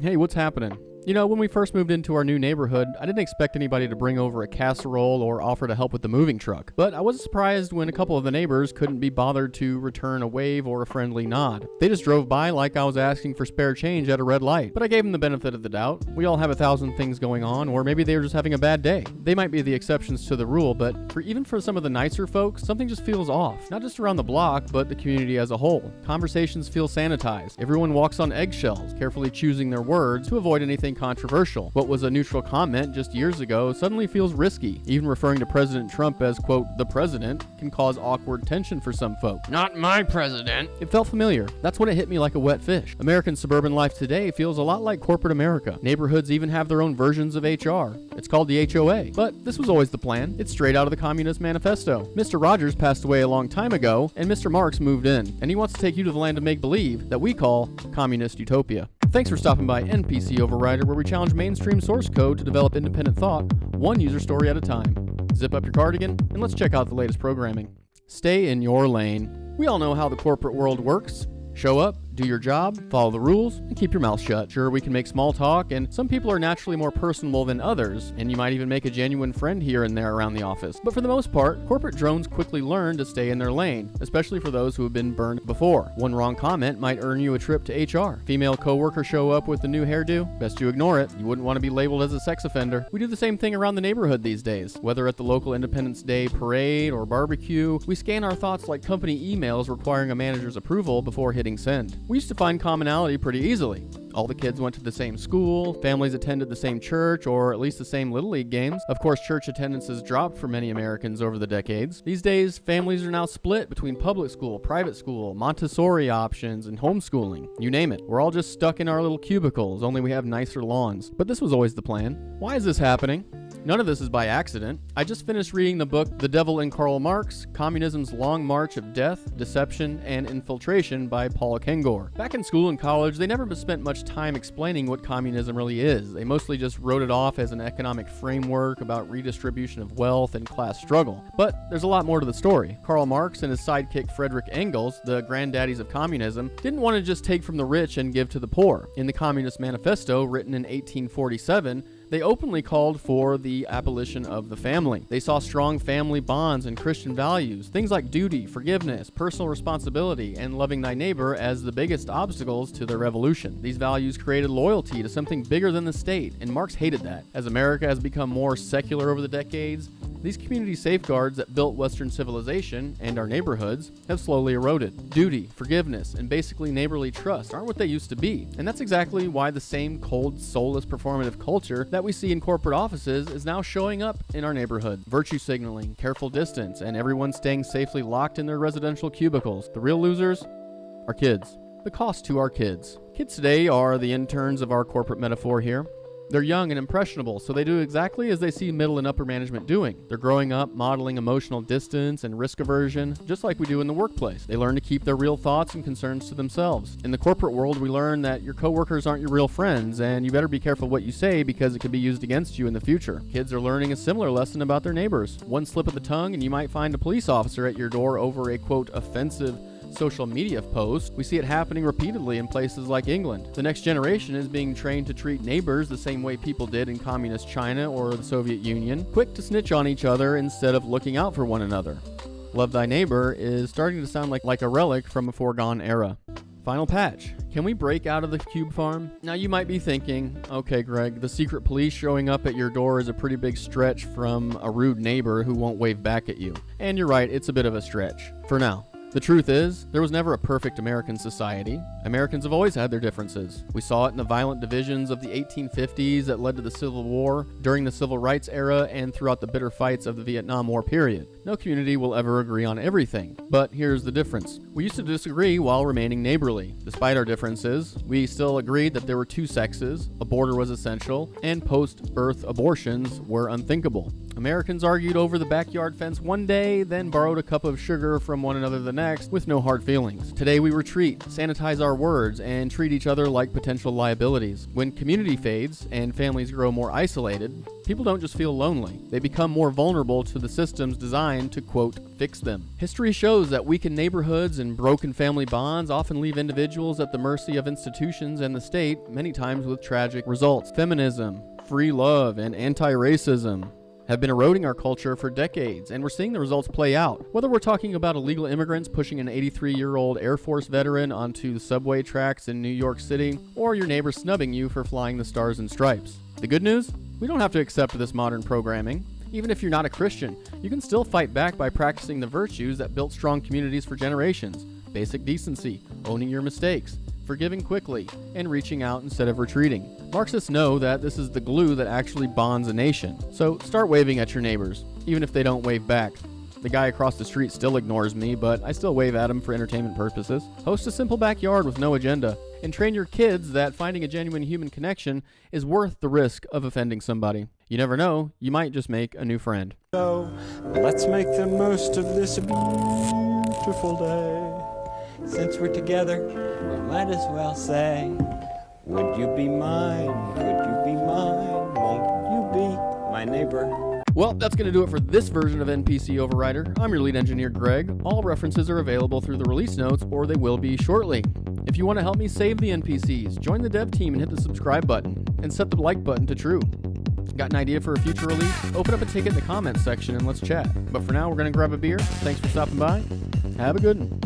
Hey, what's happening? When we first moved into our new neighborhood, I didn't expect anybody to bring over a casserole or offer to help with the moving truck. But I was surprised when a couple of the neighbors couldn't be bothered to return a wave or a friendly nod. They just drove by like I was asking for spare change at a red light. But I gave them the benefit of the doubt. We all have 1,000 things going on, or maybe they were just having a bad day. They might be the exceptions to the rule, but even for some of the nicer folks, something just feels off. Not just around the block, but the community as a whole. Conversations feel sanitized. Everyone walks on eggshells, carefully choosing their words to avoid anything controversial. What was a neutral comment just years ago suddenly feels risky. Even referring to President Trump as, quote, the president can cause awkward tension for some folk. Not my president. It felt familiar. That's when it hit me like a wet fish. American suburban life today feels a lot like corporate America. Neighborhoods even have their own versions of HR. It's called the HOA. But this was always the plan. It's straight out of the Communist Manifesto. Mr. Rogers passed away a long time ago, and Mr. Marx moved in. And he wants to take you to the land of make-believe that we call communist utopia. Thanks for stopping by NPC Overrider, where we challenge mainstream source code to develop independent thought, one user story at a time. Zip up your cardigan, and let's check out the latest programming. Stay in your lane. We all know how the corporate world works. Show up, do your job, follow the rules, and keep your mouth shut. Sure, we can make small talk, and some people are naturally more personable than others, and you might even make a genuine friend here and there around the office. But for the most part, corporate drones quickly learn to stay in their lane, especially for those who have been burned before. One wrong comment might earn you a trip to HR. Female coworker show up with a new hairdo? Best you ignore it. You wouldn't want to be labeled as a sex offender. We do the same thing around the neighborhood these days. Whether at the local Independence Day parade or barbecue, we scan our thoughts like company emails requiring a manager's approval before hitting send. We used to find commonality pretty easily. All the kids went to the same school, families attended the same church, or at least the same Little League games. Of course, church attendance has dropped for many Americans over the decades. These days, families are now split between public school, private school, Montessori options, and homeschooling. You name it. We're all just stuck in our little cubicles, only we have nicer lawns. But this was always the plan. Why is this happening? None of this is by accident. I just finished reading the book The Devil in Karl Marx, Communism's Long March of Death, Deception, and Infiltration by Paul Kengor. Back in school and college, they never spent much time explaining what communism really is. They mostly just wrote it off as an economic framework about redistribution of wealth and class struggle. But there's a lot more to the story. Karl Marx and his sidekick Friedrich Engels, the granddaddies of communism, didn't want to just take from the rich and give to the poor. In the Communist Manifesto, written in 1847, they openly called for the abolition of the family. They saw strong family bonds and Christian values, things like duty, forgiveness, personal responsibility, and loving thy neighbor as the biggest obstacles to their revolution. These values created loyalty to something bigger than the state, and Marx hated that. As America has become more secular over the decades, these community safeguards that built Western civilization and our neighborhoods have slowly eroded. Duty, forgiveness, and basically neighborly trust aren't what they used to be. And that's exactly why the same cold, soulless performative culture that we see in corporate offices is now showing up in our neighborhood. Virtue signaling, careful distance, and everyone staying safely locked in their residential cubicles. The real losers are kids. The cost to our kids. Kids today are the interns of our corporate metaphor here. They're young and impressionable, so they do exactly as they see middle and upper management doing. They're growing up modeling emotional distance and risk aversion, just like we do in the workplace. They learn to keep their real thoughts and concerns to themselves. In the corporate world, we learn that your coworkers aren't your real friends, and you better be careful what you say because it could be used against you in the future. Kids are learning a similar lesson about their neighbors. One slip of the tongue and you might find a police officer at your door over a, quote, offensive social media post. We see it happening repeatedly in places like England. The next generation is being trained to treat neighbors the same way people did in communist China or the Soviet Union, quick to snitch on each other instead of looking out for one another. Love thy neighbor is starting to sound like a relic from a foregone era. Final patch. Can we break out of the cube farm? Now you might be thinking, okay Greg, the secret police showing up at your door is a pretty big stretch from a rude neighbor who won't wave back at you. And you're right, it's a bit of a stretch. For now. The truth is, there was never a perfect American society. Americans have always had their differences. We saw it in the violent divisions of the 1850s that led to the Civil War, during the Civil Rights era, and throughout the bitter fights of the Vietnam War period. No community will ever agree on everything. But here's the difference. We used to disagree while remaining neighborly. Despite our differences, we still agreed that there were two sexes, a border was essential, and post-birth abortions were unthinkable. Americans argued over the backyard fence one day, then borrowed a cup of sugar from one another the next with no hard feelings. Today we retreat, sanitize our words, and treat each other like potential liabilities. When community fades and families grow more isolated, people don't just feel lonely. They become more vulnerable to the systems designed to, quote, fix them. History shows that weakened neighborhoods and broken family bonds often leave individuals at the mercy of institutions and the state, many times with tragic results. Feminism, free love, and anti-racism have been eroding our culture for decades, and we're seeing the results play out. Whether we're talking about illegal immigrants pushing an 83-year-old Air Force veteran onto the subway tracks in New York City, or your neighbor snubbing you for flying the Stars and Stripes. The good news? We don't have to accept this modern programming. Even if you're not a Christian, you can still fight back by practicing the virtues that built strong communities for generations. Basic decency, owning your mistakes, forgiving quickly, and reaching out instead of retreating. Marxists know that this is the glue that actually bonds a nation. So start waving at your neighbors, even if they don't wave back. The guy across the street still ignores me, but I still wave at him for entertainment purposes. Host a simple backyard with no agenda, and train your kids that finding a genuine human connection is worth the risk of offending somebody. You never know, you might just make a new friend. So let's make the most of this beautiful day. Since we're together, we might as well say, would you be mine? Could you be mine? Won't you be my neighbor? Well, that's going to do it for this version of NPC Overrider. I'm your lead engineer, Greg. All references are available through the release notes, or they will be shortly. If you want to help me save the NPCs, join the dev team and hit the subscribe button, and set the like button to true. Got an idea for a future release? Open up a ticket in the comments section and let's chat. But for now, we're going to grab a beer. Thanks for stopping by. Have a good one.